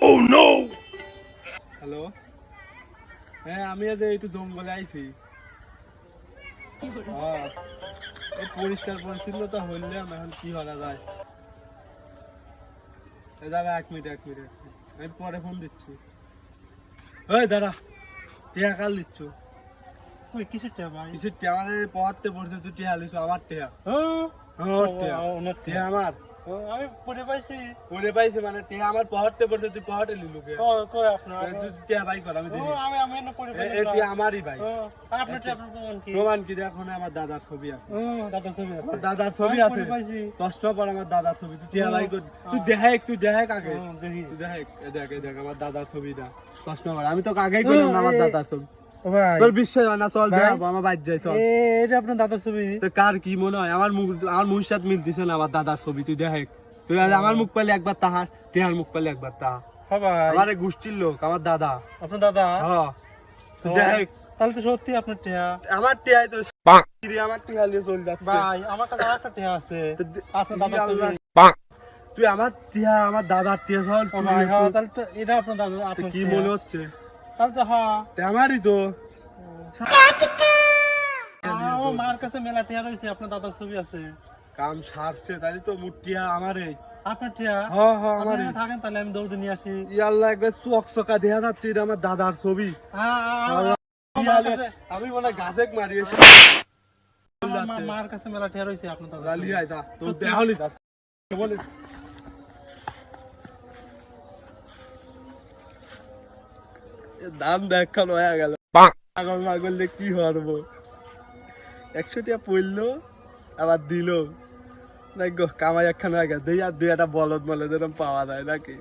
Oh no! Hello, হ্যাঁ আমি আজ একটু জঙ্গলে আইছি। এই পরিষ্কার পরিচ্ছন্নতা হইলে এখন কি করা যায়। দাদা এক মিনিট আমি পরে ফোন দিচ্ছি। ওই দাদা টিয়া কাল দিচ্ছ? ওই কিসের টিয়া ভাই? কিছু টিয়া মানে পড়তে পড়ছে, তুই টিয়া লিছো আমার টিয়া। ওনার টিয়া আমার আমি পড়ে পাইছি। পড়ে পাইছে মানে টিয়া আমার পড়তে পড়ছে, তুই পড়তে লিলু কে? কই আপনার? তুই টিয়া ভাই কর, আমি দেখি। আমি না পড়ে পাইছি। এই টিয়া আমারই ভাই। আপনার টিয়া আপনার প্রমাণ কি? প্রমাণ কি? দেখো না আমার দাদার ছবি আছে। দাদা ছবি আছে। দাদার ছবি আমি আছে, পড়ে পাইছি। চশমা পর আমার দাদার ছবি। তুই টিয়া ভাই কর, তুই দেখ আগে। দেখি। তুই দেখ আমার দাদার ছবিটা, চশমা পর। আমি তো আগেই করলাম না আমার দাদার ছবি। ও ভাই, তোর বিশ্বাস হয় না? চল ভাই। দেখাবো, আমার বাড়ি যাই চল। এটা আপনার দাদার ছবি? তো কার কি মনে হয়? আমার মুখের সাথে মিল দিছে না আমার দাদার ছবি। তুই দেখ, তুই আজ আমার মুখ পেলে একবার তাহার, টিয়ার মুখ পেলে একবার তাহা। হ্যাঁ ভাই, আমার এই গোষ্ঠীর লোক, আমার দাদা। আপনার দাদা? হ্যাঁ, তুই ও, দেখ তাহলে তো সত্যি আপনার টিয়া। আমার টিয়াই তো আমার টিয়া নিয়ে চলে যাচ্ছে। ভাই আমার কাছে আরেকটা টিয়া আছে, আপনার দাদার ছবি। তুই আমার টিয়া, আমার দাদার টিয়া সব ও ভাই, হ্যাঁ, তাহলে তো এটা আপনার দাদা, আপনার কি টিয়া। মনে হচ্ছে? তাহলে তো হ্যাঁ, আমারই তো। আমার মার কাছে মেলা টিয়া রয়েছে, আপনার দাদার ছবি আছে। কাম সারছে তাই তো, টিয়া আমারই। আপনার টিয়া? হ্যাঁ আপনি আমারই। এখানে থাকেন, তাহলে আমি দৌড়ে নিয়ে আসি। ইয়াল্লা একবার চকা দেখা যাচ্ছে, এটা আমার দাদার ছবি। আমার কাছে- আমি মনে হয় গাছেক মারি এসে মার কাছে মেলা টিয়া রয়েছে, আপনার দাদার ছবি। লালিয়ে যা তোর দেহলি যা বলিস। দাম দেখানো হয়ে গেল, পাগল পাগলে কি হারবো। 100 টাকা পড়লো আবার দিল, দেখ কামাই একখানা হয়ে গেছে। দুই একটা বলদ মলদ এরকম পাওয়া যায় নাকি?